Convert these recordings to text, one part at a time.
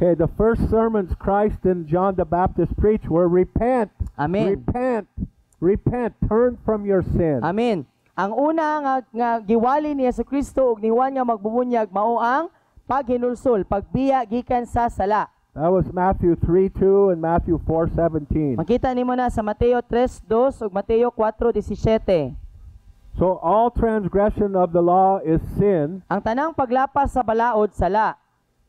Okay, the first sermons Christ and John the Baptist preached were repent. Amen. Repent. Repent. Turn from your sin. Amen. Ang una nga giwali ni Jesucristo ug ni Juan nga magbubunyag mao ang paghinulsol, pagbiya gikan sa sala. That was Matthew 3:2 and Matthew 4:17. Makita nimo na sa Mateo 3:2 ug Mateo 4:17. So all transgression of the law is sin. Ang tanang paglapas sa balaod sala.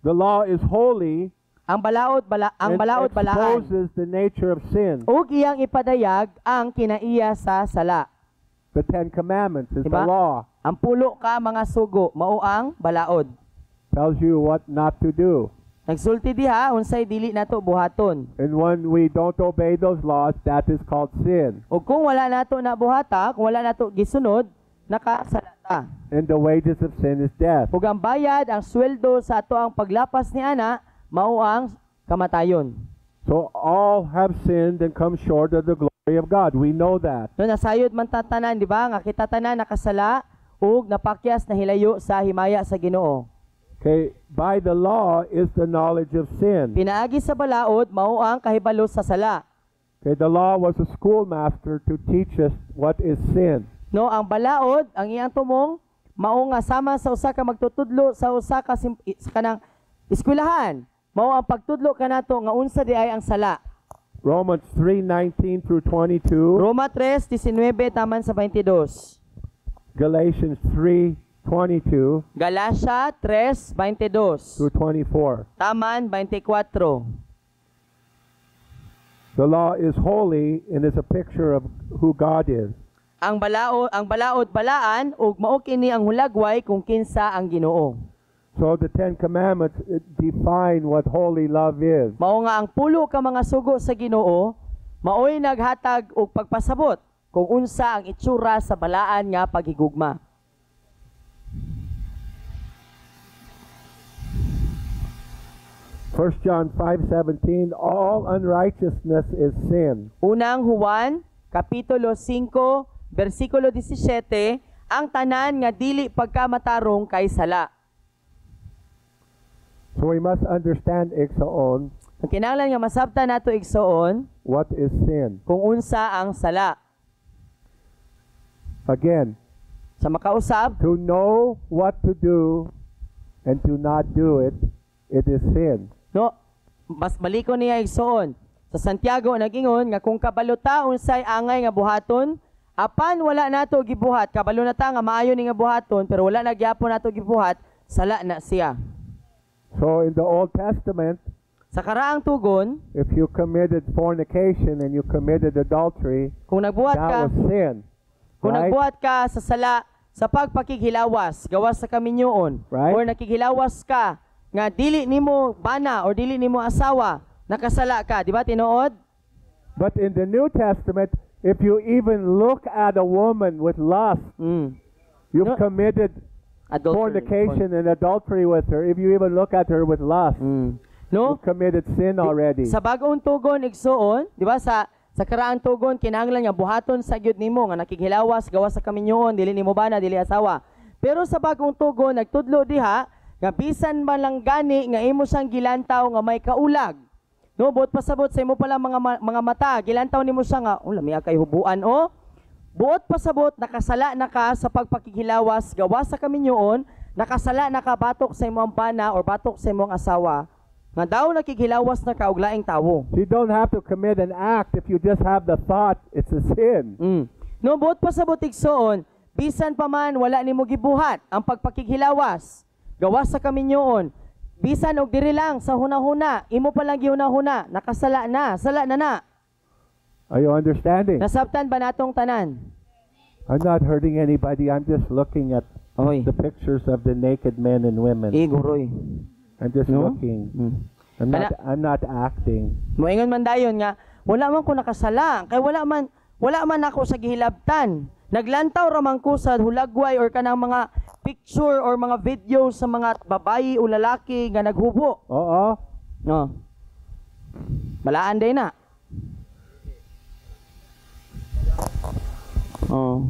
The law is holy. Ang balaod and balaan. exposes the nature of sin. Ug iyang ipadayag ang kinaiya sa sala. The Ten Commandments is Diba? the law. Ang pulo ka mga sugo mao ang balaod. Tells you what not to do. Nagsulti diha unsay dili nato buhaton. And when we don't obey those laws, that is called sin. Ug kung wala nato na buhata, kung wala nato gisunod, nakasala ta. And the wages of sin is death. Ug ang bayad, ang sweldo sa ato ang paglapas ni ana mao ang kamatayon. So all have sinned and come short of the glory of God. We know that. No nasayod man tatanan, di ba? Nga kita tanan nakasala ug napakyas na hilayo sa himaya sa Ginoo. Okay, by the law is the knowledge of sin. Pinaagi sa balaod mao ang kahibalo sa sala. Okay, the law was a schoolmaster to teach us what is sin. No, ang balaod, ang iyang tumong mao nga sama sa usa ka magtutudlo sa usa ka kanang eskwelahan. Mao ang pagtudlo kanato nga unsa di ay ang sala. Romans 3:19 through 22. Roma 3:19 taman sa 22. Galatians 3:22 Galacia 3:22 through 24. taman 24. The law is holy and is a picture of who God is. Ang balaod balaan ug mao kini ang hulagway kung kinsa ang Ginoo. So the Ten Commandments define what holy love is. Mao nga ang pulo ka mga sugo sa Ginoo maoy naghatag og pagpasabot kung unsa ang itsura sa balaan nga paghigugma. First John 5:17, all unrighteousness is sin. Unang Juan kapitulo 5 bersikulo 17, ang tanan nga dili pagkamatarong kay sala. So we must understand igsoon Ang kinahanglan nga masabtan nato igsoon what is sin. kung unsa ang sala. Again, Sa makausab, to know what to do and to not do it, it is sin. no, mas maliko niya igsoon. Sa Santiago nagingon nga kung kabalo ta unsay angay nga buhaton, apan wala nato gibuhat, kabalo na ta nga maayo ni nga buhaton pero wala na gyapon nato gibuhat, sala na siya. So in the Old Testament, Sa karaang tugon, if you committed fornication and you committed adultery, kung nagbuhat ka, that was sin. kung Right? nagbuhat ka sa sala sa pagpakighilawas, gawas sa kaminyoon, Right. or nakighilawas ka nga dili nimo bana or dili nimo asawa, nakasala ka, di ba tinuod? But in the New Testament, if you even look at a woman with lust, you've No. committed Adultery. fornication and adultery with her. If you even look at her with lust, No? you've committed sin already. Sa bagong tugon igsuon, di ba sa karaang tugon kinahanglan nga buhaton sa gyud nimo nga nakighilawas gawas sa kaminyoon, dili nimo bana, dili asawa. Pero sa bagong tugon nagtudlo diha nga bisan man lang gani nga imo siyang gilantaw nga may kaulag. No, buot pasabot sa imo pala mga mata, gilantaw nimo siya nga, lami kay hubuan o. Buot pasabot nakasala na ka sa pagpakighilawas gawas sa kaminyoon, nakasala na ka batok sa imong bana or batok sa imong asawa. Nga daw nakighilawas na ka og laing tawo. You don't have to commit an act. If you just have the thought, it's a sin. No, buot pasabot igsoon, bisan pa man wala nimo gibuhat ang pagpakighilawas gawas sa kaminyoon. Bisan og diri lang sa hunahuna, imo pa lang gihunahuna, nakasala na, sala na na. Are you understanding? Nasabtan ba natong tanan? I'm not hurting anybody. I'm just looking at Oy, the pictures of the naked men and women. igoroy. I'm just No? looking. Mm. I'm not acting. Moingon man dayon nga wala man ko nakasala, kay wala man ako sa gihilabtan. Naglantaw ra man ko sa hulagway or kanang mga picture or mga video sa mga babayi o lalaki nga naghubo. Oo. No. Balaan day na. Oh.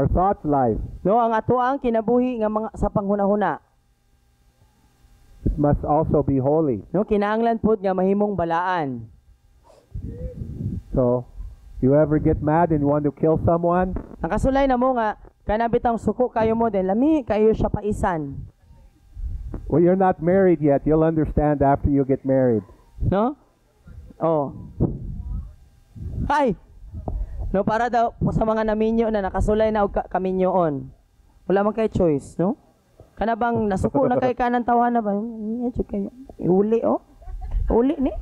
Our thought life, No, ang ato ang kinabuhi nga mga sa panghunahuna. it must also be holy. No, kinahanglan pud nga mahimong balaan. So, you ever get mad and you want to kill someone? Ang kasulay na mo nga kanabitang suko kayo mo din lami kayo siya paisan. Well, you're not married yet. You'll understand after you get married. No? Oh. Ay. No, para daw sa mga naminyo na nakasulay na og kaminyoon. Wala man kay choice, no? Kana bang nasuko na kay kanang tawahan na ba? Medyo kayo. Iuli oh. Uli ni.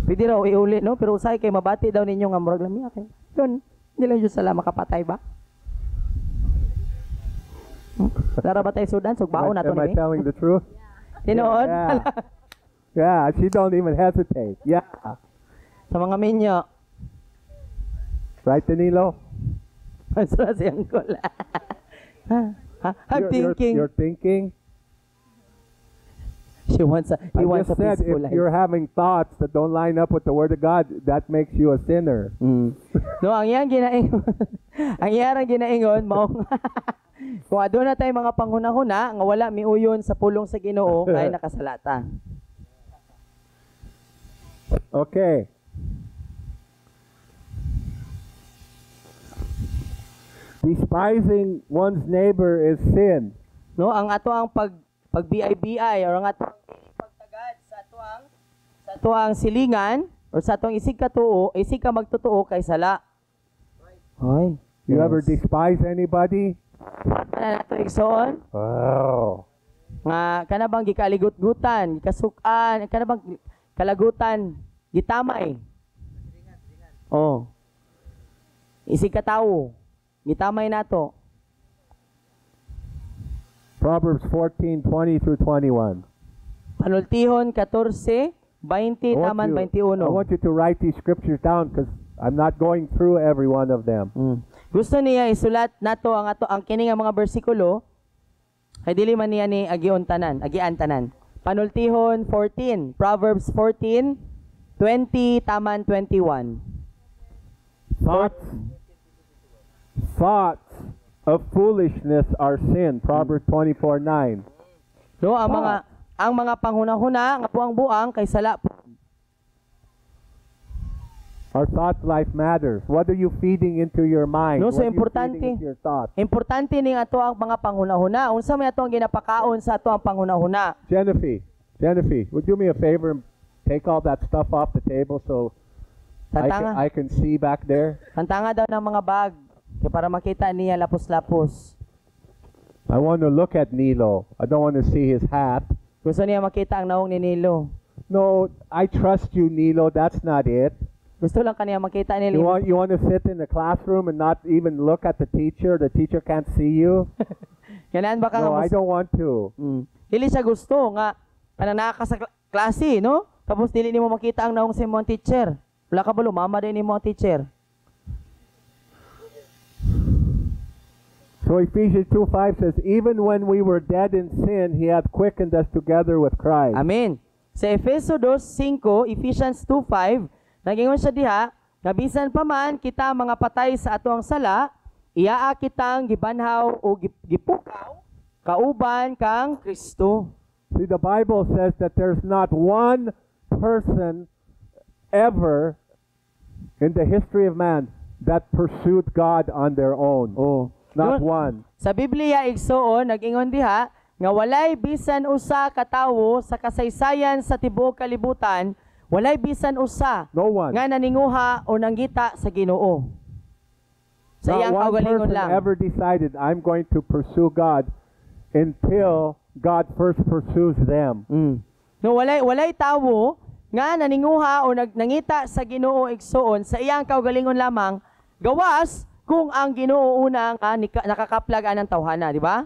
Pwede raw iuli, no? Pero usay kay mabati daw ninyo nga murag lami kay. Yun, hindi lang yun sala makapatay ba? Tara ba tayo sudan? Sugbaon na to Am I ni. telling the truth? Tinood? Yeah. Yeah, she don't even hesitate. Yeah. Sa mga minyo. Right, Danilo? Masura siyang kula. I'm thinking. You're thinking? He wants I a just said, peaceful if life. you're having thoughts that don't line up with the Word of God, that makes you a sinner. No, ang iyang ginaingon, ang iyang ginaingon, mao kung aduna tay mga panghuna-huna nga wala miuyon sa pulong sa Ginoo kay nakasalata. Okay. Despising one's neighbor is sin. No, ang ato ang pag-BI-BI or ang ato ang pagtagad sa ato ang silingan or sa atong isig ka magtotoo kay sala. Ay. You ever despise anybody? Ano nato igsoon? Oh. Nga kana bang gikaligut-gutan, gikasukan, kana bang kalagutan, gitamay. Oh. Isig ka tawo, gitamay nato. Proverbs 14:20 through 21. Panultihon 14, 20 taman 21. I want you to write these scriptures down because I'm not going through every one of them. Gusto niya isulat nato ang kini nga mga bersikulo kay dili man niya ni agian tanan. Panultihon 14, Proverbs 14, 20 taman 21. Thoughts of foolishness are sin. Proverbs 24:9. No, ang mga panghunahuna nga buang-buang kay sala. Our thought life matters. What are you feeding into your mind? No, so What are you importante. feeding into your thoughts? Importante ning ato ang mga panghunahuna. Unsa may ato ang ginapakaon sa ato ang panghunahuna? Jennifer, would you do me a favor and take all that stuff off the table so Tantanga. I can see back there? Tantanga daw ng mga bag kay para makita niya lapos-lapos. I want to look at Nilo. I don't want to see his hat. Gusto niya makita ang naong ni Nilo. No, I trust you, Nilo. That's not it. Gusto lang kaniya makita ni You Nilo. want to sit in the classroom and not even look at the teacher? The teacher can't see you? Ganaan ba ka No, nga I don't want to. Dili siya gusto nga naka sa klase, no? Tapos dili nimo makita ang naong si mo teacher. Wala ka ba lumama din nimo ang teacher? So Ephesians 2:5 says, even when we were dead in sin, He hath quickened us together with Christ. Amen. Sa Efeso 2:5, Ephesians 2:5, nagingon siya diha, nga bisan pa man kita mga patay sa atoang sala, iyaa kitang gibanhaw o gipukaw, kauban kang Kristo. See, the Bible says that there's not one person ever in the history of man that pursued God on their own. Oh. Not No, one. sa Biblia igsoon nag-ingon diha nga walay bisan usa ka tawo sa kasaysayan sa tibuok kalibutan, walay bisan usa No one. nga naninguha o nanggita sa Ginoo. Sa Not iyang one kaugalingon person lang. ever decided, I'm going to pursue God until God first pursues them. No, walay tawo nga naninguha o nangita sa Ginoo igsoon sa iyang kaugalingon lamang gawas kung ang Ginoo una nga nakakaplag anang tawhana, di ba?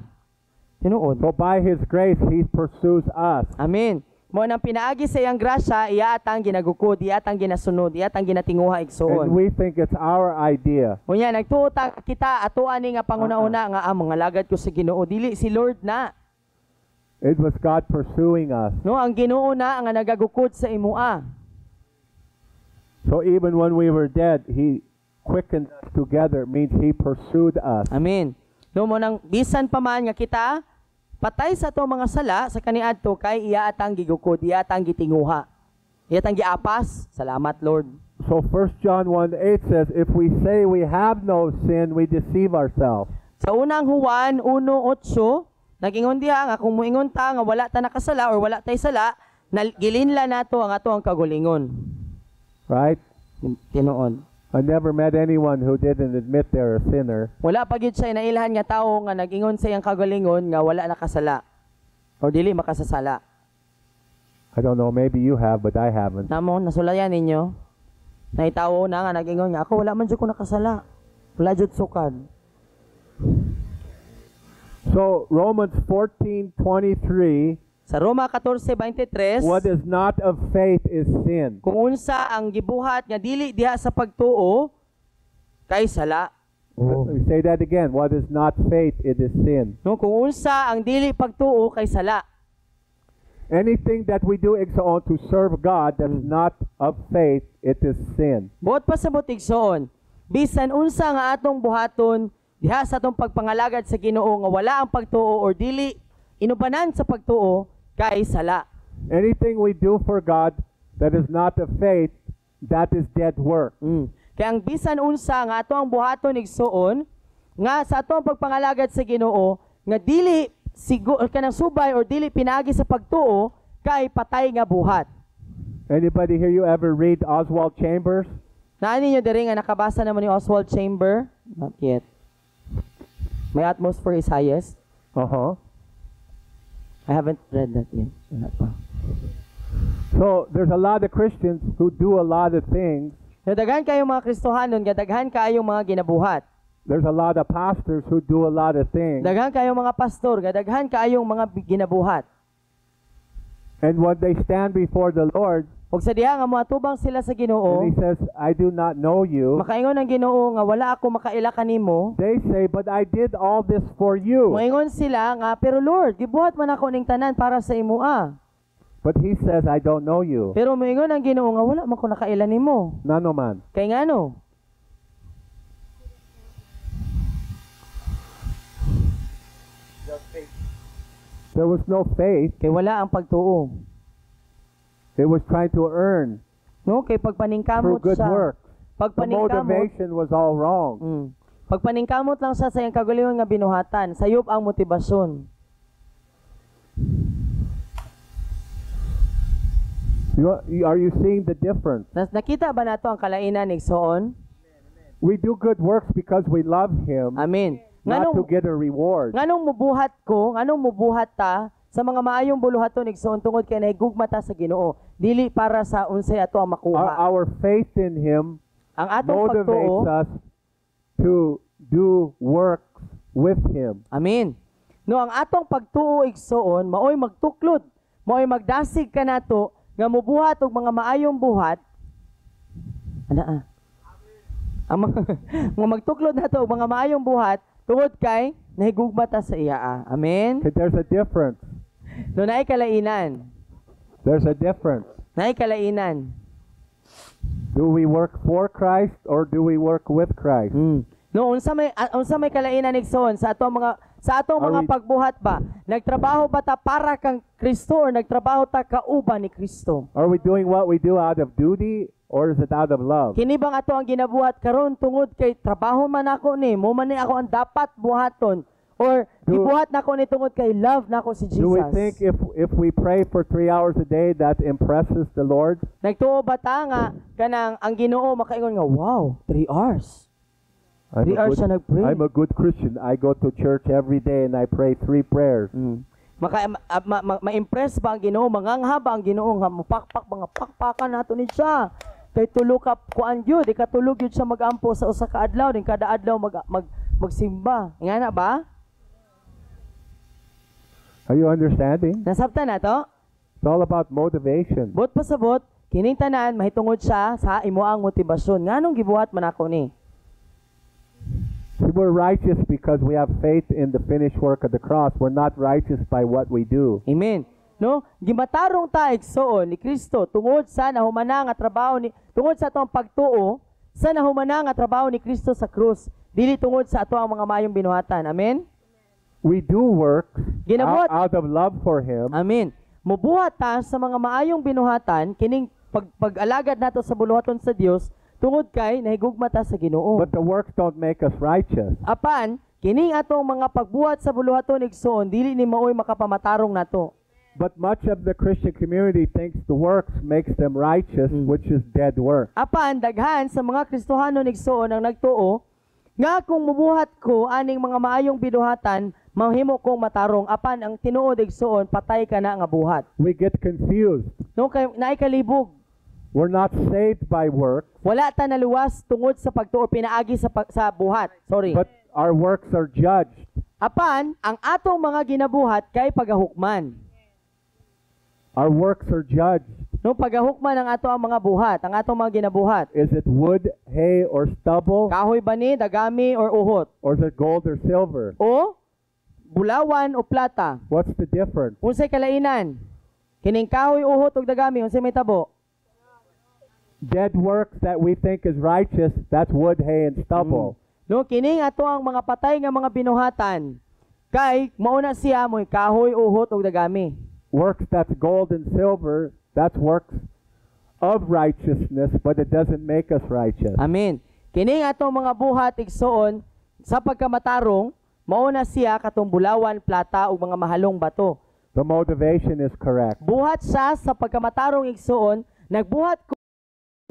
Tinuod. So by His grace, He pursues us. Amen. Mo nang pinaagi sa iyang grasya, iya atang ginagukod, iya atang ginasunod, iya atang ginatinguha And igsoon. we think it's our idea. Unya nagtuota kita ato ani nga panguna-una nga mga lagad ko sa Ginoo, dili si Lord na. It was God pursuing us. No, ang Ginoo na ang nagagukod sa imua. So even when we were dead, He quickened us together means He pursued us. Amen. No mo nang bisan pa man nga kita patay sa to mga sala sa kaniadto kay iya atang gigukod, iya atang gitinguha. Iya atang giapas. Salamat Lord. So 1 John 1:8 says, if we say we have no sin, we deceive ourselves. Sa unang Juan 1:8, nagingon diha nga kung moingon ta nga wala ta nakasala or wala tay sala, gilinla nato ang ato ang kagulingon. Right? Tinuod. I never met anyone who didn't admit they're a sinner. Wala pa gyud siya nailhan nga tawo nga nagingon sa iyang kagalingon nga wala nakasala or dili makasasala. I don't know, maybe you have, but I haven't. Namo nasulayan ninyo. Naitawo na nga nagingon nga ako wala man jud ko nakasala. Wala jud sukad. So Romans 14:23, Sa Roma 14:23, what is not of faith is sin. kung unsa ang gibuhat nga dili diha sa pagtuo kay sala. Let me say that again. What is not faith, it is sin. No, kung unsa ang dili pagtuo kay sala. Anything that we do igsoon to serve God that is not of faith, it is sin. Buot pa sa butigsoon, bisan unsa nga atong buhaton diha sa atong pagpangalagad sa Ginoo nga wala ang pagtuo or dili inubanan sa pagtuo kay sala. Anything we do for God that is not of faith, that is dead work. Kaya ang bisan unsa nga ato ang buhaton igsuon nga sa ato ang pagpangalagad sa Ginoo nga dili kanang subay or dili pinagi sa pagtuo kay patay nga buhat. Anybody here you ever read Oswald Chambers? Naan ninyo diri nga nakabasa naman ni Oswald Chamber? Not yet. My utmost for His highest. Uh-huh. I haven't read that yet. Wala pa. So there's a lot of Christians who do a lot of things. Daghan kayong mga Kristohanon, daghan kayong mga ginabuhat. There's a lot of pastors who do a lot of things. Daghan kayong mga pastor, daghan kayong mga ginabuhat. And when they stand before the Lord, Ug sa diha nga moatubang sila sa Ginoo, and He says, I do not know you, makaingon ang Ginoo nga wala ako makaila kanimo. they say, but I did all this for you. Moingon sila nga, pero Lord, gibuhat man ako ning tanan para sa imo ah. But He says, I don't know you. Pero moingon ang Ginoo nga wala man ko nakaila nimo. Nano man. Kay ngano? There was no faith. Kay wala ang pagtuo. It was trying to earn No, kay through pagpaningkamot good siya. work. The Pagpaningkamot. motivation was all wrong. Pagpaningkamot lang siya sa iyang kagalingon nga binuhatan. Sayop ang motibasyon. Are you seeing the difference? Nakita ba nato ang kalainan igsoon? We do good works because we love Him, Amen. not to Nganong get a reward. nganong mubuhat ko, nganong mubuhat ta sa mga maayong buluhaton igsoon tungod kay nahigugma ta sa Ginoo, dili para sa unsay ato ang makuha. Our faith in Him Ang atong motivates pagtuo, us to do works with Him. amen. No, ang atong pagtuo igsoon maoy magtuklod, maoy magdasig kanato nga mubuhat og mga maayong buhat. Ana ang mga, mga magtuklod nato og mga maayong buhat tungod kay nahigugma ta sa iya. Amen. Okay, there's a difference. No, naay kalainan. There's a difference. Naay kalainan. Do we work for Christ or do we work with Christ? No, unsa may kalainan igsoon sa atong Are mga we- pagbuhat ba? Nagtrabaho ba ta para kang Kristo or nagtrabaho ta kauban ni Kristo? Are we doing what we do out of duty or is it out of love? Kini bang ato ang ginabuhat karon tungod kay trabaho man ako ni, mo man ni ako ang dapat buhaton or gibuhat nako ni tungod kay love nako si Jesus? Do we think if we pray for 3 hours a day that impresses the Lord? Nagtuo ba ta nga kanang ang Ginoo makaingon nga wow, 3 hours. 3 hours siya nag-pray. I'm a good Christian. I go to church every day and I pray 3 prayers. Ma-impress ba ang Ginoo, mangangha ba ang Ginoo nga mupakpak mga pakpakan nato ni siya. Kay tulo ka kuan gyud, ikatulog gyud siya magampo sa usa ka adlaw, din kada adlaw magsimba. Ingana ba? Are you understanding? Nasabtan na to? It's all about motivation. Bot pa sa bot, kining tanan mahitungod siya sa imo ang motibasyon. Nganong gibuhat man ako ni? See, we're righteous because we have faith in the finished work of the cross. We're not righteous by what we do. Amen. No, gimatarong ta igsoon ni Kristo tungod sa nahumana nga trabaho ni tungod sa atong pagtuo sa nahumana nga trabaho ni Kristo sa krus, dili tungod sa ato ang mga mayong binuhatan. Amen? We do works Ginabuhat. out of love for Him, Amen. Mubuhat ta sa mga maayong binuhatan, kining pag-alagad nato sa buluhaton sa Dios, tungod kay nahigugma ta sa Ginoo. but the works don't make us righteous. Apan, kining atong mga pagbuhat sa buluhaton igsoon, dili ni maoy makapamatarong nato. But much of the Christian community thinks the works makes them righteous, which is dead work. Apan, daghan sa mga Kristohanon igsoon ang nagtuo, nga kung mubuhat ko aning mga maayong binuhatan, mahimo kong matarong. Apan, ang tinuod igsoon, patay ka na nga buhat. We get confused. No, kay naikalibog. We're not saved by works, Wala ta naluwas tungod sa pagtuo pinaagi sa buhat. Sorry. but our works are judged. Apan, ang atong mga ginabuhat kay pagahukman. Our works are judged. No, pagahukman ang ato ang mga buhat, ang atong mga ginabuhat. Is it wood, hay, or stubble? Kahoy ba ni, dagami, or uhot? Or is it gold or silver? O bulawan o plata? What's the difference? Unsay kalainan? Kining kahoy, uhot, ug dagami, unsay may tabo? Dead works that we think is righteous, that's wood, hay, and stubble. No, kining ato ang mga patay nga mga binuhatan. Kay mauna siya mo'y kahoy, uhot, ug dagami. Works that's gold and silver, that's works of righteousness, but it doesn't make us righteous. Amen. Kining atong mga buhat igsoon sa pagkamatarong, mauna siya katong bulawan, plata ug mga mahalong bato. The motivation is correct. Buhat siya sa pagkamatarong igsoon, nagbuhat ko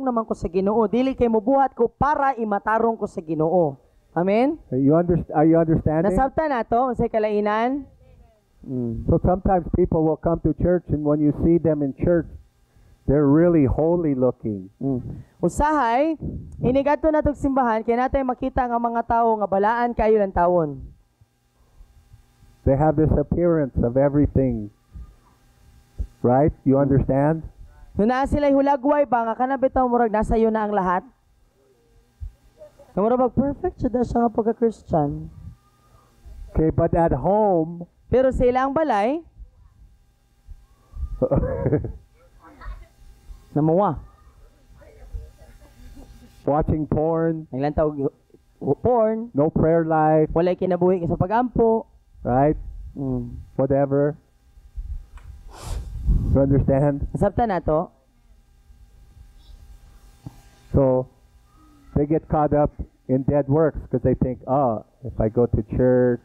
naman ko sa Ginoo, dili kay mobuhat ko para imatarong ko sa Ginoo. Amen. Are you understanding? Nasabtan nato unsay kalainan? So sometimes people will come to church, and when you see them in church, they're really holy looking. Usahay, inigadto natong simbahan kay natay makita nga mga tawo nga balaan kayo lang tawon. They have this appearance of everything. Right? You understand? No naa sila'y hulagway ba nga kana bitaw murag nasa iyo na ang lahat? Kamura bag perfect siya siya nga pagka-Christian. Okay, but at home, Pero sa ilang balay, namuwa. watching porn, Naglantaw porn, no prayer life, walay kinabuhi sa pagampo. right? Whatever. You understand? Nasabtan nato. So they get caught up in dead works because they think, oh, if I go to church,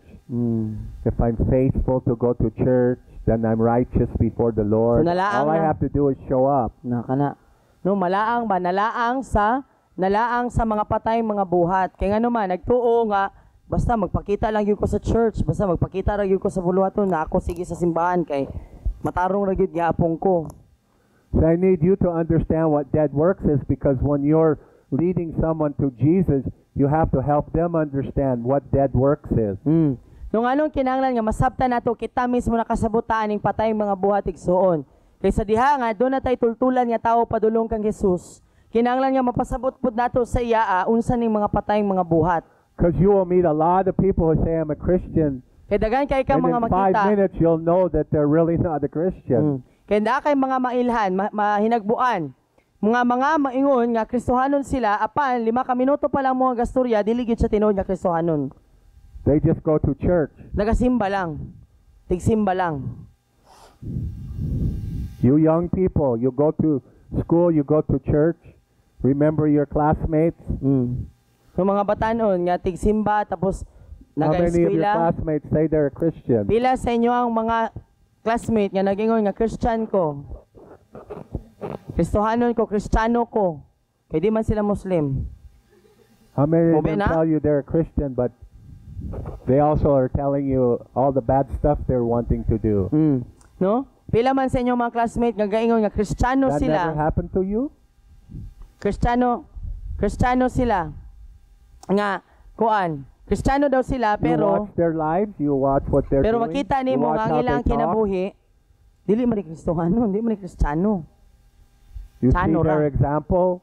if I'm faithful to go to church, then I'm righteous before the Lord. So, nalaang All I na. have to do is show up. Na kana. No malaang ba nalaang sa mga patay mga buhat. Kay ngano man nagtuo nga basta magpakita lang gyud ko sa church, basta magpakita ra gyud ko sa buluhaton na ako sige sa simbahan kay matarong ra gyud gyapon ko. So I need you to understand what dead works is, because when you're leading someone to Jesus, you have to help them understand what dead works is. Nung anong kinahanglan nga masabtan nato kita mismo nakasabutaan ning patay mga buhat igsuon. Kaysa diha nga doon na tay tultulan nga tao padulong kang Jesus. Kinahanglan nga mapasabot pud nato sa iya unsa ning mga patay mga buhat. Because you will meet a lot of people who say, I'm a Christian, Kay daghan kay ka and mga in 5 makita. minutes you'll know that they're really not a Christian. Kay da kay mga mailhan, mahinagbuan. Mga maingon nga Kristohanon sila apan 5 ka minuto pa lang mga gasturya dili gyud sa tinuod nga Kristohanon. They just go to church. Nagasimba lang. Tigsimba lang. You young people, you go to school, you go to church, remember your classmates. So mga batanon nga tigsimba tapos How many of your nagaeskwela. classmates say they're a Christian? Pila sa inyo ang mga classmate nga nagingon nga Christian ko. Kristohanon ko, Kristiyano ko. Kay di man sila Muslim. How many of Obe them na? tell you they're a Christian, but they also are telling you all the bad stuff they're wanting to do? No? Pila man sa inyo mga classmate nga gaingon nga Kristiyano That sila. never happened to you? Kristiyano sila. Nga kuan. Kristiyano daw sila You pero watch their lives, you watch what they're pero doing, makita you nimo watch nga ang how ilang they talk, kinabuhi dili man ni Kristohano, dili man ni Kristiyano. you see Tsano ra. their example,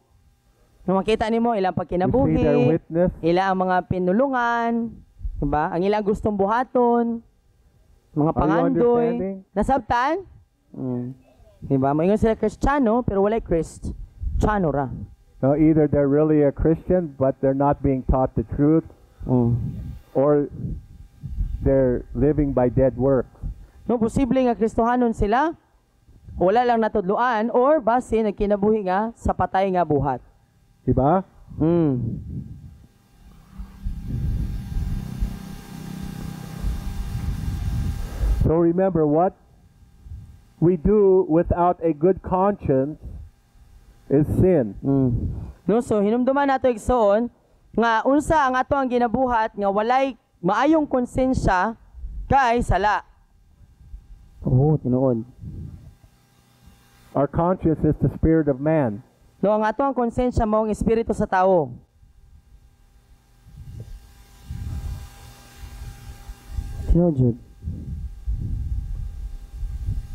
Nung makita nimo ilang you see their pagkinabuhi, witness, ilang mga pinulungan, diba? Ang ilang gustong buhaton, mga Are you pangandoy. understanding? Nasabtan? Diba? Maingon sila Kristiyano pero walay Krist. Tsano ra. Now, either they're really a Christian, but they're not being taught the truth, or they're living by dead works. No, posible nga Kristohanon sila, wala lang natudluan, or base nagkinabuhi nga sa patay nga buhat. Diba? So remember, what we do without a good conscience is sin. No, so hinumduman nato igsoon nga unsa ang ato ang ginabuhat nga walay maayong konsensya kay sala. Tinuod. Our conscience is the spirit of man. No, ang ato ang konsensya mao ang espiritu sa tao. Tinuod.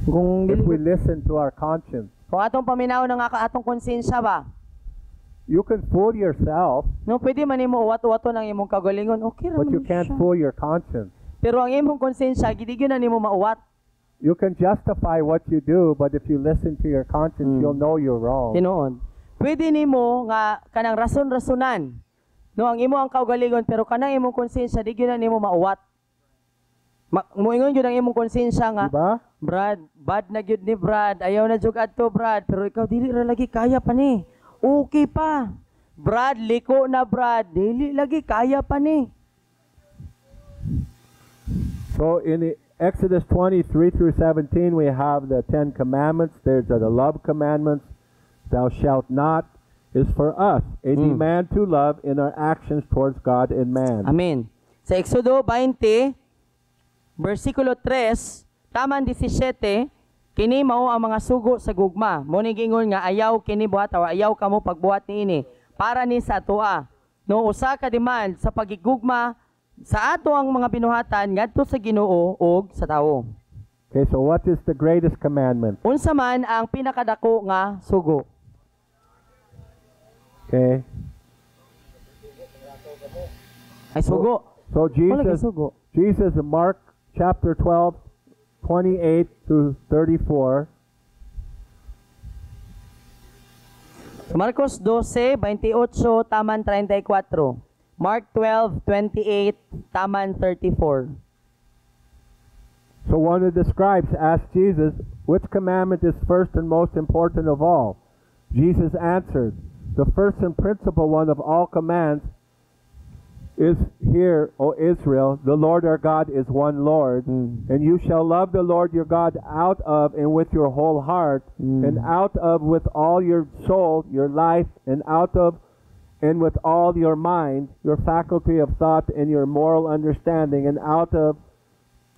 Kung If we listen to our conscience, kung atong paminaw na nga atong konsensya ba, you can fool yourself, no, pwede man nimo uwat-uwaton ang imong kagalingon, okay ra but you man can't siya. fool your conscience. Pero ang imong konsensya, gidigyo na nimo mauwat. You can justify what you do, but if you listen to your conscience, you'll know you're wrong. Tinuod. Pwede nimo nga kanang rason-rasonan. No, ang imo ang kaugalingon pero kanang imong konsensya digyo na nimo mauwat. Moingon gyud ang imong konsensya nga, Diba? Brad, bad na gyud ni Brad. Ayaw na jud adto, Brad. Pero ikaw dili ra lagi kaya pa ni. Okay pa. Brad, liko na Brad. Dili lagi kaya pa ni. So in Exodus 23 through 17, we have the 10 commandments. There's the love commandments. Thou shalt not is for us, a demand to love in our actions towards God and man. Amen. Sa Exodo 20, versikulo 3, taman 17, kini mao ang mga sugo sa gugma. Mo ni gingon nga ayaw kini buhat o ayaw kamo pagbuhat niini para ni sa atoa. No usa ka demand sa pagigugma sa ato ang mga binuhatan ngadto sa Ginoo ug sa tawo. Okay, so what is the greatest commandment? Unsa man ang pinakadako nga sugo? Okay, Ay sugo. so Wala kay Jesus sugo. in Mark chapter 12, 28 through 34, Sa Marcos 12, 28, taman 34. Mark 12, 28, taman 34. so one of the scribes asked Jesus, which commandment is first and most important of all? Jesus answered, the first and principal one of all commands is, Hear, O Israel, the Lord our God is one Lord, and you shall love the Lord your God out of and with your whole heart, and out of with all your soul, your life, and out of and with all your mind, your faculty of thought, and your moral understanding, and out of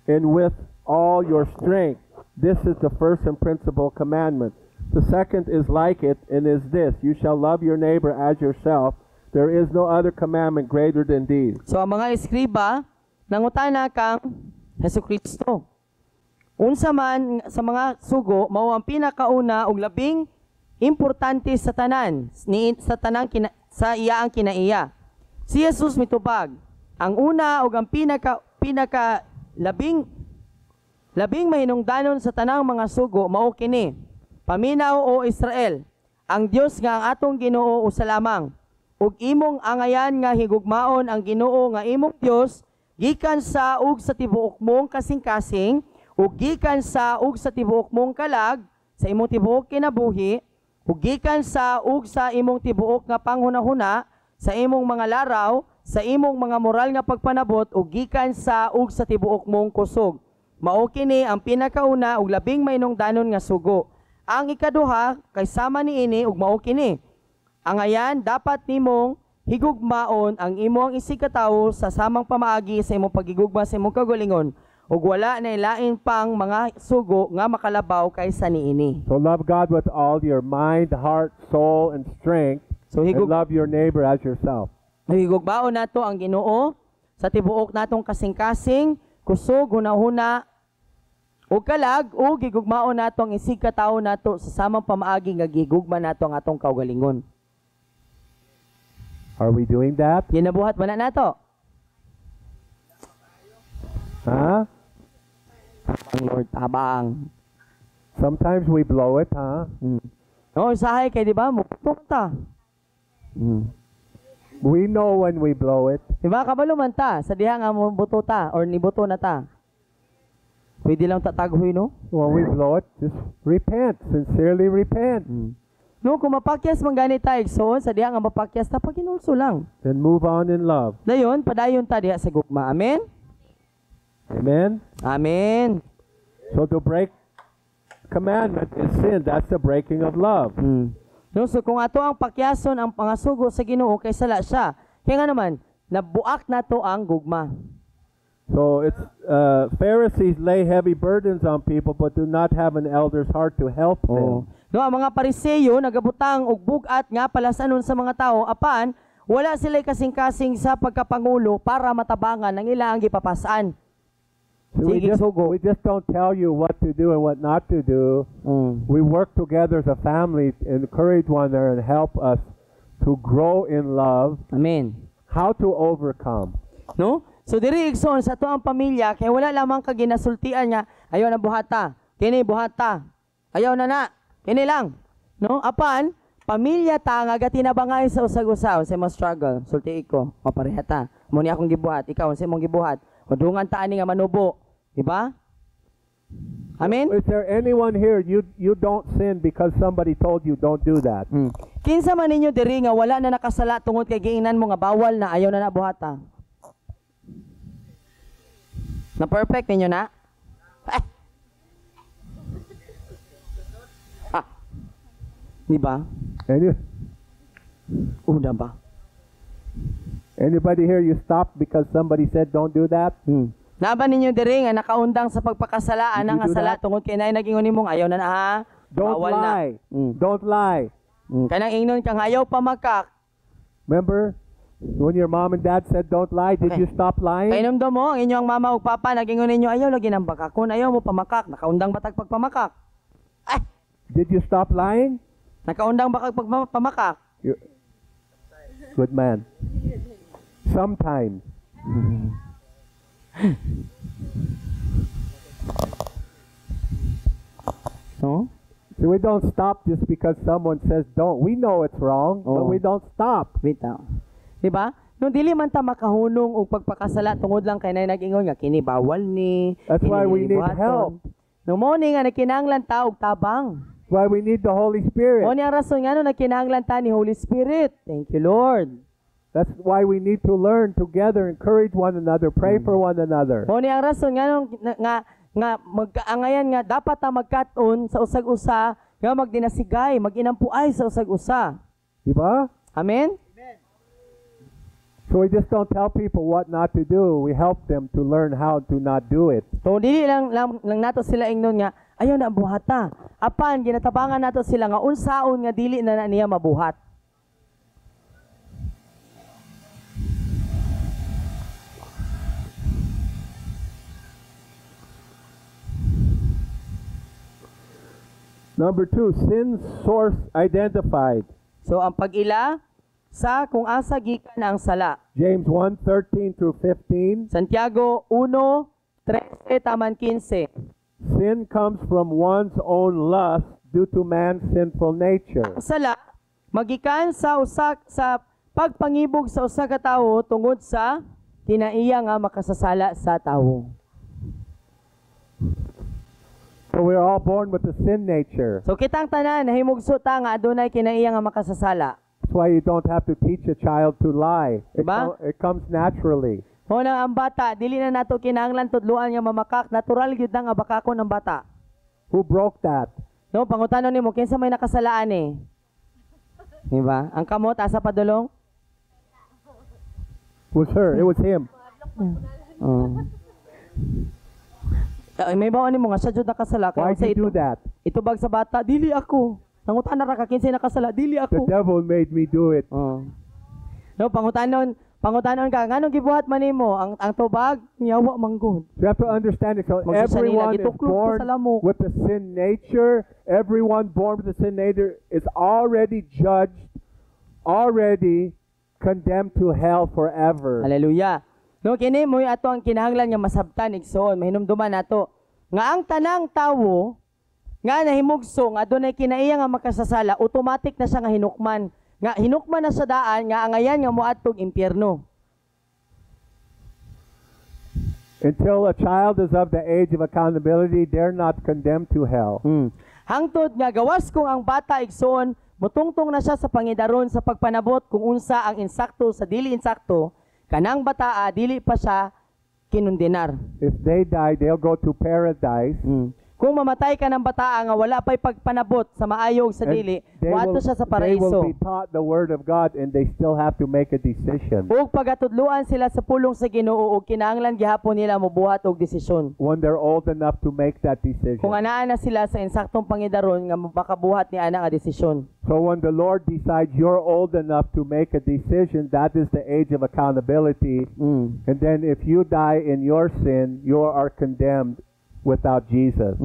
and with all your strength. This is the first and principal commandment. The second is like it, and is this, you shall love your neighbor as yourself. There is no other commandment greater than these. So ang mga eskriba nangutana kang Hesukristo. Unsa man sa mga sugo mao ang pinakauna ug labing importante sa tanan sa iya ang kinaiya. Si Jesus mitubag ang una ug ang pinaka labing mahinungdanon sa tanang mga sugo mao kini. Paminaw o Israel, ang Dios nga ang atong Ginoo usa lamang. Ug imong angayan nga higugmaon ang Ginoo nga imong Dios gikan sa ug sa tibuok mong kasing-kasing ug gikan sa ug sa tibuok mong kalag sa imong tibuok kinabuhi ug gikan sa ug sa imong tibuok nga panghunahuna sa imong mga laraw sa imong mga moral nga pagpanabot ug gikan sa ug sa tibuok mong kusog. Mao kini ang pinakauna ug labing mainungdanon nga sugo. Ang ikaduha kay sama niini ug mao kini. Ang ayan, dapat nimong higugmaon ang imong isigkatawo sa samang pamaagi sa imong pagigugma sa imong kagalingon ug wala na ilain pang mga sugo nga makalabaw kaysa niini. So love God with all your mind, heart, soul, and strength, So and love your neighbor as yourself. higugmaon nato ang Ginoo sa tibuok natong kasing-kasing, kusog, hunahuna ug kalag ug higugmaon nato ang isigkatawo nato sa samang pamaagi nga gigugma nato ang atong kaugalingon. Are we doing that? Ginabuhat ba na nato? Huh? Ang Lord tabang. Sometimes we blow it, huh? No, usahay kay di ba? Muktok ta. We know when we blow it. Diba, kabalo man ta, sa diha nga mo buto ta, or nibuto na ta. Pwede lang tataghoy, no? When we blow it, just repent. Sincerely repent. No, kung mapakyas man ganit ta, igsoon, sa diha nga mapakyas ta, paginulso lang. Then move on in love. Dayon, padayon ta diha sa gugma. Amen? Amen? Amen. So to break commandment is sin. That's the breaking of love. No, so kung ato ang pakyason ang pangasugo sa Ginoo kay sala siya. Kaya nga naman, nabuak na to ang gugma. So it's Pharisees lay heavy burdens on people but do not have an elder's heart to help them. No, ang mga Pariseyo nagabutang og bugat nga palasanon sa mga tao apan wala sila kasing-kasing sa pagkapangulo para matabangan ang ilang gipapasaan. So we just don't tell you what to do and what not to do. We work together as a family, encourage one another, and help us to grow in love. Amen. How to overcome. No? So diri igsoon sa to ang pamilya kay wala lamang ka ginasultian nga ayaw na buhata. Kini buhata. Ayaw na. Kini lang. No? Apan pamilya ta nga gatinabangay sa usag-usaw sa mo struggle. Sulti ko, maparehata. Mo ni akong gibuhat, ikaw sa imong gibuhat. Madungan ta ani nga manubo, di ba? Amen. Is there anyone here you don't sin because somebody told you don't do that? Kinsa man ninyo diri nga wala na nakasala tungod kay giingnan mo nga bawal na ayaw na buhata? Na perfect ninyo na? Di ba? Una ba? Anybody here you stopped because somebody said don't do that? Laban ninyo diri nga nakaundang sa pagpakasalaan Did you nga do sala that? tungod kay nay nagingon nimong ayaw na ha. Don't Bawal lie. na. Don't lie. Kanang ingnon kang ayaw pa makak. Remember when your mom and dad said don't lie, did Okay. you stop lying? Kay namdo mo ang inyong mama ug papa nagingon ninyo ayaw lagi nang bakakon, ayaw mo pamakak, nakaundang batag pagpamakak. Did you stop lying? Nakaundang bakag pagpamakak. Good man. Sometimes. No? So we don't stop just because someone says don't. We know it's wrong, but Oh. we don't stop. Wait now. Di ba? Nung dili man ta makahunong og pagpakasala tungod lang kay nay nag-ingon nga kini bawal ni. That's why we need buhaton. help. No mo ni nga nakinahanglan ta og tabang. That's why we need the Holy Spirit. Mo ni ang rason nga no nakinahanglan ta ni Holy Spirit. Thank you Lord. That's why we need to learn together, encourage one another, pray for one another. Mo ni ang rason nga no, nga magkaangayan nga dapat ta magkat-on sa usag-usa nga magdinasigay, maginampuay sa usag-usa. Diba? Amen. So we just don't tell people what not to do. We help them to learn how to not do it. So dili lang nato sila ingnon nga ayaw na buhata. Apan ginatabangan nato sila nga unsaon nga dili na niya mabuhat. Number 2, sin source identified. So ang pag-ila sa kung asa gikan ang sala. James 1:13 through 15. Santiago 1:13 taman 15. Sin comes from one's own lust due to man's sinful nature. Ang sala magikan sa pagpangibog sa usa ka tawo tungod sa kinaiya nga makasasala sa tawo. So we're all born with a sin nature. So kitang tanan nahimugso ta nga adunay kinaiya nga makasasala. That's why you don't have to teach a child to lie. Diba? It comes naturally. Una ang bata, dili na nato kinahanglan tudluan nga mamakak, natural gyud na nga bakakon ang bata. Who broke that? No, pangutanon nimo kinsa may nakasalaan eh. Di ba? Ang kamot asa padulong? It was her. It was him. May baon nimo nga siya jud nakasala Why did you do that? Itubag sa bata, dili ako. Nangutan na ra ka kinsay nakasala, dili The ako. devil made me do it. No, pangutanon ka, nganong gibuhat man nimo ang tubag nyawa manggod. You have to understand it. So Magsisa nila, everyone is gituklog ko born sa lamok. with the sin nature. Everyone born with the sin nature is already judged, already condemned to hell forever. Hallelujah. No, kini mo ato ang kinahanglan nga masabtan igsoon, mahinumduman nato nga ang tanang tawo nga nahimugso nga adunay kinaiya nga makasasala, automatic na siya nga hinukman nga hinukman na sa daan nga angayan nga moadtog impyerno. Until a child is of the age of accountability, they're not condemned to hell. Hangtod nga gawas kung ang bata igsoon mutungtong na siya sa pangidaron sa pagpanabot kung unsa ang insakto sa dili insakto, kanang bataa dili pa siya kinundinar. If they die, they'll go to paradise. Kung mamatay ka ng bataa nga wala pa'y pagpanabot sa maayog sa And dili, they wato will- siya sa They will paraiso. be taught the word of God, and they still have to make a decision. Ug pagatudluan sila sa pulong sa Ginoo ug kinahanglan gihapon nila mobuhat og desisyon. When they're old enough to make that decision. Kung anaa na sila sa insaktong pangidaron nga makabuhat ni ana nga desisyon. So when the Lord decides you're old enough to make a decision, that is the age of accountability. And then if you die in your sin, you are condemned without Jesus.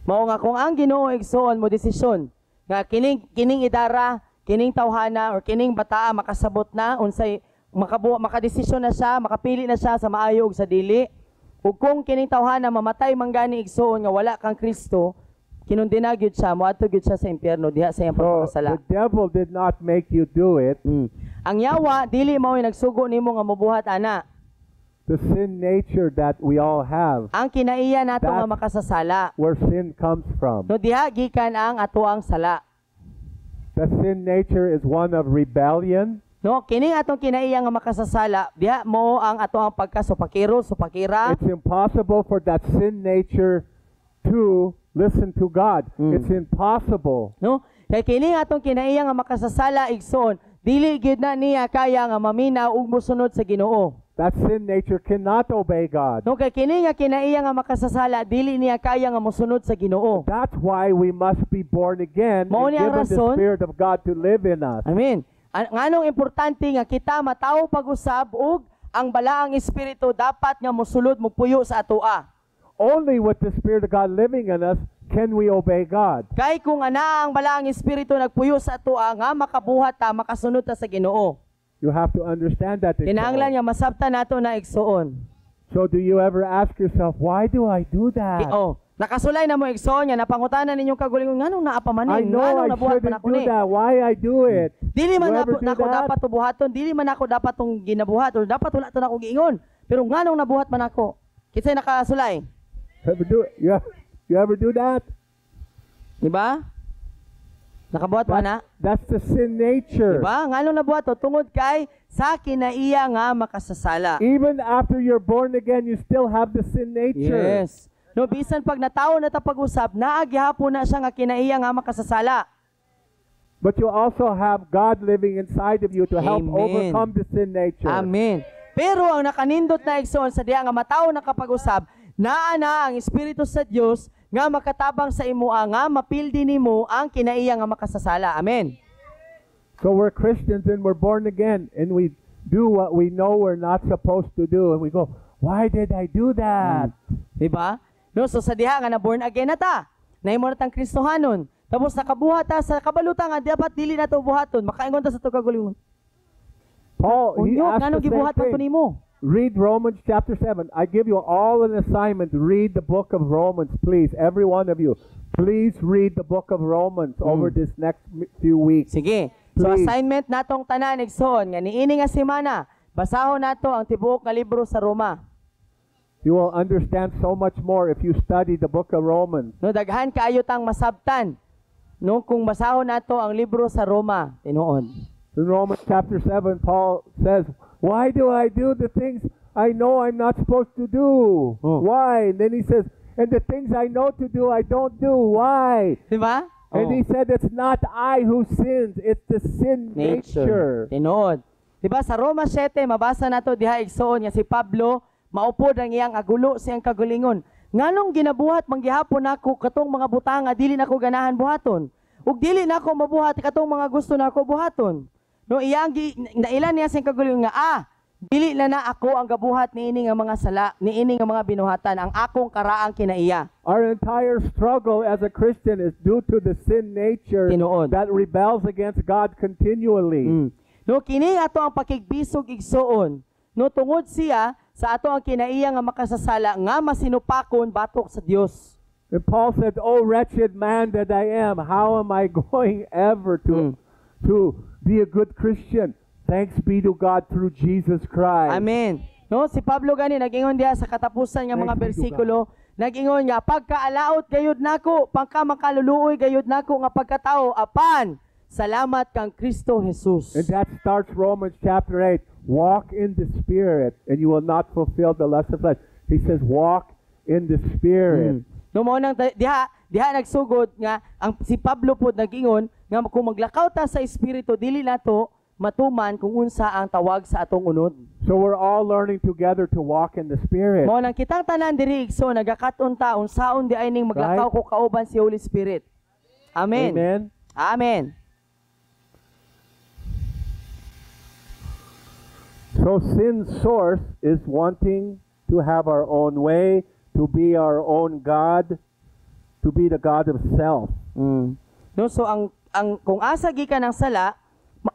Mao nga kung ang Ginoo igsoon mo desisyon nga kining idara, kining tawhana or kining bataa makasabot na unsay makadesisyon na siya, makapili na siya sa maayo ug sa dili. Ug kung kining tawhana mamatay manggani igsoon nga wala kang Kristo, kinundina gyud siya, moadto gyud siya sa impyerno diha sa iyang So pagpakasala. the devil did not make you do it. Ang yawa dili mao nagsugo nimo nga mobuhat ana. The sin nature that we all have, Ang kinaiya nato nga That's- makasasala. where sin comes from. No diha gikan ang atoang sala. The sin nature is one of rebellion, No, kining atong kinaiya nga makasasala, diha mo ang atoang pagkasupakiro, supakira. it's impossible for that sin nature to listen to God. It's impossible. No? Kay kini atong kinaiya nga makasasala igsoon, dili gyud na niya kaya nga maminaw ug mosunod sa Ginoo. That sin nature cannot obey God. No, kay kini nga kinaiya nga makasasala, dili niya kaya nga mosunod sa Ginoo. That's why we must be born again Mao and ni ang given the rason. Spirit of God to live in us. Amen. Nganong importante nga kita matawo pag-usab ug ang balaang espiritu dapat nga mosulod mogpuyo sa atoa. Only with the Spirit of God living in us can we obey God. Kay kung ana ang balaang espiritu nagpuyo sa atoa nga makabuhat ta, makasunod ta sa Ginoo. You have to understand that. Kinahanglan nga masabtan nato na igsoon. So do you ever ask yourself, why do I do that? Nakasulay na mo igsoon nga napangutanan ninyong kagulingon nganong naa pa man I ni, know nganong I nabuhat man shouldn't ako do ni. that. Why I do it? Dili man You ever do nako that? dapat tubuhaton, dili man ako dapat tong ginabuhat or dapat wala to nako giingon. Pero nganong nabuhat man ako? Kinsay nakasulay? Ever do it? You ever do that? Di ba? Nakabuhat pa na? That's the sin nature. Diba? Nganong nabuhat to? Tungod kay sa kinaiya nga makasasala. Even after you're born again, you still have the sin nature. Yes. No, bisan pag natawo na ta pag-usap, naagihapon na siya nga kinaiya nga makasasala. But you also have God living inside of you to help Amen. overcome the sin nature. Amen. Pero ang nakanindot na igsoon sa diha nga matawo na kapag-usap, naa na ang Espiritu sa Dios nga makatabang sa imo nga mapildi nimo ang kinaiya nga makasasala. Amen. So we're Christians and we're born again and we do what we know we're not supposed to do and we go, why did I do that? Diba? No, so sa diha nga na born again na ta. Nahimo na tang Kristohanon. Tapos nakabuhat ta sa kabalutan nga dapat dili na to buhaton. Makaingon ta sa to kagulingon. Paul, he Unyo, asked ngano the same gibuhat man to thing. nimo? Read Romans chapter 7. I give you all an assignment. Read the book of Romans, please. Every one of you. Please read the book of Romans over this next few weeks. Sige. So Please. assignment natong tanan igsoon nga niini nga semana, basahon nato ang tibuok nga libro sa Roma. You will understand so much more if you study the book of Romans. No, daghan kaayo tang masabtan. No, kung basahon nato ang libro sa Roma, tinuod. In Romans chapter 7, Paul says, why do I do the things I know I'm not supposed to do? Why? And then he says, and the things I know to do, I don't do. Why? Di ba? And he said, it's not I who sins, it's the sin nature. Tinuod. Di ba sa Roma 7 mabasa nato diha igsoon nga si Pablo maupod ang iyang agulo siyang kagulingon. Nganong ginabuhat manggihapon nako katong mga butanga dili nako ganahan buhaton. Ug dili nako mabuhat katong mga gusto nako buhaton. No iyang nailan niya siyang kagulingon nga dili na ako ang gabuhat niini nga mga sala, niini nga mga binuhatan ang akong karaang kinaiya. Our entire struggle as a Christian is due to the sin nature Tinuod. that rebels against God continually. No kini ato ang pakigbisog igsoon. No tungod siya sa ato ang kinaiya nga makasasala nga masinupakon batok sa Dios. And Paul said, oh wretched man that I am, how am I going ever to be a good Christian. Thanks be to God through Jesus Christ. Amen. No, si Pablo gani nag-ingon diha sa katapusan nga mga Thanks be to bersikulo, nag-ingon nga pagkaalaot gayud nako, pagka makaluluoy gayud nako nga pagkatao apan salamat kang Kristo Jesus. And that starts Romans chapter 8. Walk in the Spirit, and you will not fulfill the lust of flesh. He says, walk in the Spirit. No mo nang diha nagsugod nga ang si Pablo pod nag-ingon nga kung maglakaw ta sa espiritu dili nato matuman kung unsa ang tawag sa atong unod. So we're all learning together to walk in the Spirit. Mo nang kitang tanan diri igso nagakaton ta unsaon di ay ning maglakaw ko kauban si Holy Spirit. Amen. Amen. Amen. So sin's source is wanting to have our own way, to be our own God, to be the God of self. No, so ang kung asa gikan ang sala,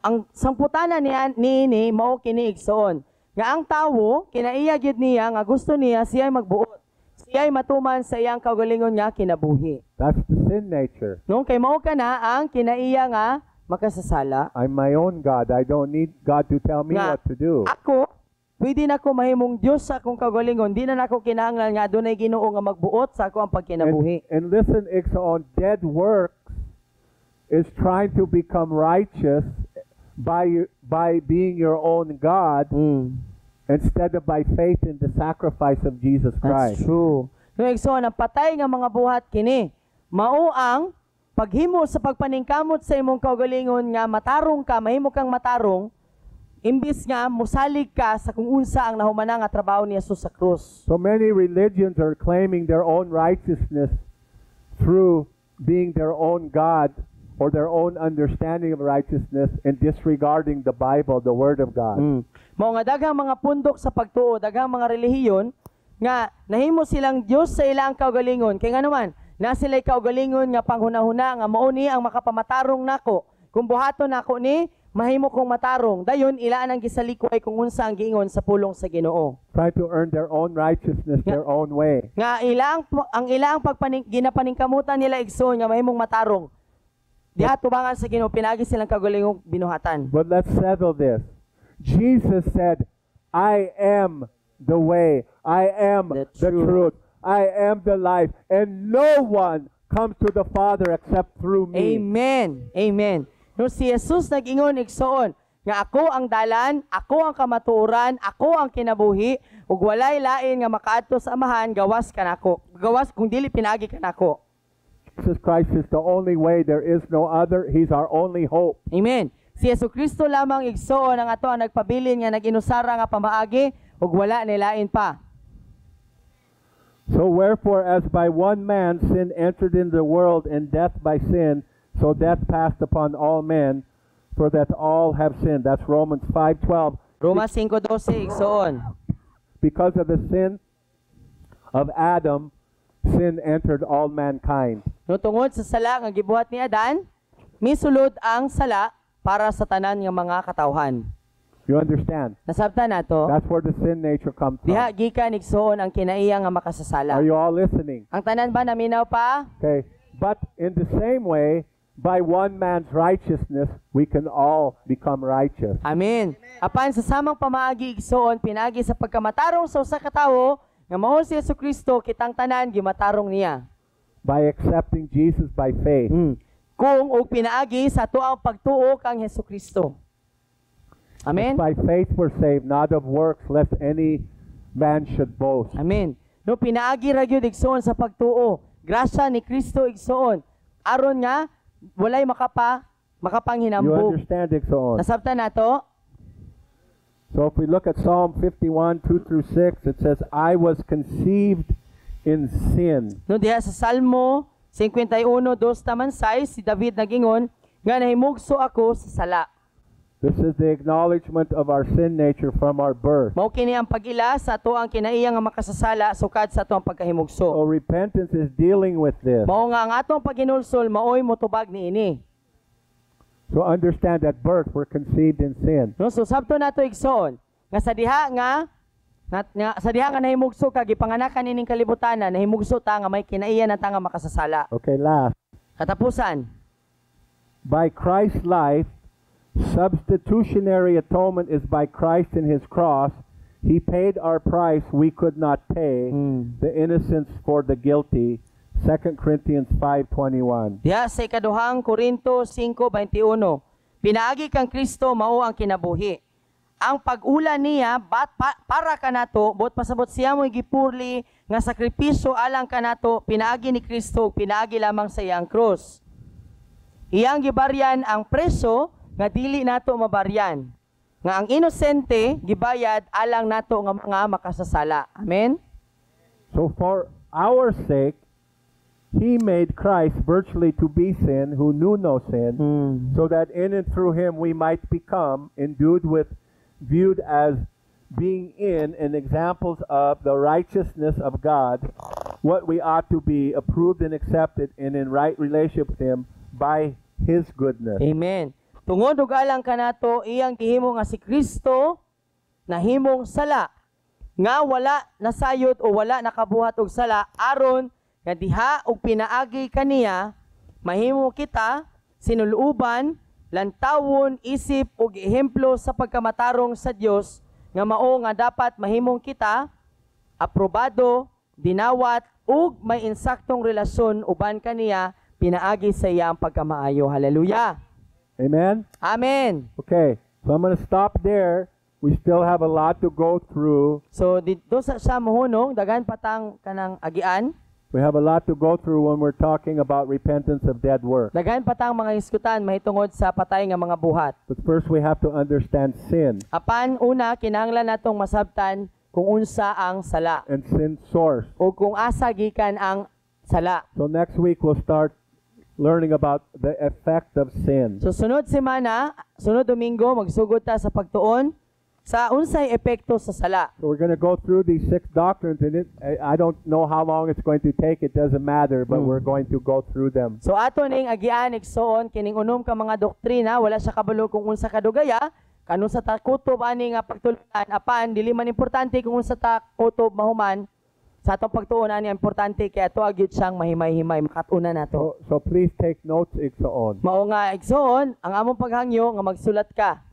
ang samputana ni mao kini igsoon. Nga ang tawo kinaiya gyud niya nga gusto niya siya'y magbuot. Siya'y matuman sa iyang kaugalingon nga kinabuhi. That's the sin nature. No, kay mao kana ang kinaiya nga makasasala. I'm my own God. I don't need God to tell me Nga, what to do. Ako, pwede na ko mahimong Diyos sa akong kaugalingon. Di na nako kinahanglan nga adunay Ginoo nga magbuot sa ako ang pagkinabuhi. And listen, Ixon, dead works is trying to become righteous by being your own God instead of by faith in the sacrifice of Jesus That's Christ. true. No, so ang patay nga mga buhat kini, mao ang paghimo sa pagpaningkamot sa imong kaugalingon nga matarong ka, mahimo kang matarong, imbis nga musalig ka sa kung unsa ang nahumana nga trabaho ni Jesus sa krus. So many religions are claiming their own righteousness through being their own God or their own understanding of righteousness and disregarding the Bible, the Word of God. Mao nga daghang mga pundok sa pagtuo, daghang mga relihiyon nga nahimo silang Dios sa ilang kaugalingon. Kay nga naman, na sila'y kaugalingon nga panghuna-huna nga mao ni ang makapamatarong nako. Kung buhaton nako ni, mahimo kong matarong. Dayon ilaan ang gisalikoy kung unsa ang giingon sa pulong sa Ginoo. Try to earn their own righteousness their own way. Nga ang ilang ginapaningkamutan nila igsoon nga mahimong matarong. Diha tubangan sa Ginoo pinagi silang kaugalingong binuhatan. But let's settle this. Jesus said, I am the way, I am The the truth, I am the life, and no one comes to the Father except through me. Amen. Amen. No si Jesus nag-ingon igsoon nga ako ang dalan, ako ang kamatuoran, ako ang kinabuhi, ug walay lain nga makaadto sa Amahan gawas kanako. Gawas kung dili pinagi kanako. Jesus Christ is the only way, there is no other. He's our only hope. Amen. Si Jesucristo lamang igsoon ang ato ang nagpabilin nga nag-inusara nga pamaagi ug wala nilain pa. So wherefore, as by one man sin entered into the world, and death by sin, so death passed upon all men, for that all have sinned. That's Romans 5:12. Roma 5:12 igsoon. Because of the sin of Adam, sin entered all mankind. No tungod sa sala nga gibuhat ni Adan, misulod ang sala para sa tanan nga mga katawhan. You understand? Nasabtan nato. That's where the sin nature comes from. Diha gikan igsoon ang kinaiya nga makasasala. Are you all listening? Ang tanan ba naminaw pa? Okay. But in the same way, by one man's righteousness, we can all become righteous. Amen. Apan sa samang pamaagi igsoon pinagi sa pagkamatarong sa usa ka tawo nga mao si Jesucristo kitang tanan gimatarong niya. By accepting Jesus by faith. Kung og pinaagi sa tuang pagtuo kang Jesucristo. Amen. By faith we're saved, not of works, lest any man should boast. Amen. No pinaagi ra gyud igsoon sa pagtuo. Grasya ni Kristo igsoon. Aron nga walay You makapanghinambog. understand it so on. Nasabtan nato? So if we look at Psalm 51, 2 through 6, it says, I was conceived in sin. No diha sa Salmo 51:2 taman 6 si David nagingon nga nahimugso ako sa sala. This is the acknowledgement of our sin nature from our birth. Mao kini ang pag-ila sa ato ang kinaiya nga makasasala sukad sa ato ang pagkahimugso. So repentance is dealing with this. Mao nga ang atong paghinulsol maoy motubag niini. So understand that birth we're conceived in sin. No so sabto nato igsoon nga sa diha nga nahimugso ka gipanganakan ining kalibutan nahimugso ta nga may kinaiya na ta nga makasasala. Okay, last. Katapusan. By Christ's life, Substitutionary atonement is by Christ and his cross. He paid our price we could not pay, the innocence for the guilty. 2 Corinthians 5:21. Diha sa ikaduhang Korinto 5:21. Pinaagi kang Kristo mao ang kinabuhi. Ang pag-ula niya para kanato bot pasabot siya mo gipurli nga sakripisyo alang kanato pinaagi ni Kristo pinaagi lamang sa iyang krus. Iyang gibaryan ang preso nga dili nato mabaryan. Nga ang inosente gibayad alang nato nga mga makasasala. Amen. So for our sake, he made Christ virtually to be sin who knew no sin, so that in and through him we might become endued with, viewed as being in and examples of the righteousness of God, what we ought to be approved and accepted and in right relationship with him by his goodness. Amen. Tungod ug alang kanato iyang gihimo nga si Kristo nahimong sala nga wala nasayod o wala nakabuhat og sala aron nga diha og pinaagi kaniya mahimo kita sinuluban, lantawon, isip ug ehemplo sa pagkamatarong sa Dios nga mao nga dapat mahimong kita aprobado, dinawat ug may insaktong relasyon uban kaniya pinaagi sa iyang pagkamaayo. Hallelujah. Amen? Amen. Okay, so I'm going to stop there. We still have a lot to go through. So dito sa mohunong dagan patang kanang agian. We have a lot to go through when we're talking about repentance of dead work. Daghan patang mga iskutan mahitungod sa patay nga mga buhat. But first we have to understand sin Apan una kinahanglan natong masabtan kung unsa ang sala and sin's source. o kung asa gikan ang sala. So next week we'll start learning about the effect of sin. So sunod semana, sunod Domingo magsugod ta sa pagtuon sa unsay epekto sa sala. So we're going to go through these 6 doctrines, and I don't know how long it's going to take. It doesn't matter, but we're going to go through them. So ato ning agian igsoon kining unom ka mga doktrina wala sa kabalo kung unsa kadugaya kanun sa ta kutob ani nga pagtulunan apan dili man importante kung unsa ta kutob mahuman sa atong pagtuon ani importante kay ato agyud siyang mahimay-himay makatuna nato. So please take notes, Iksaon. Mao nga igsoon ang among paghangyo nga magsulat ka.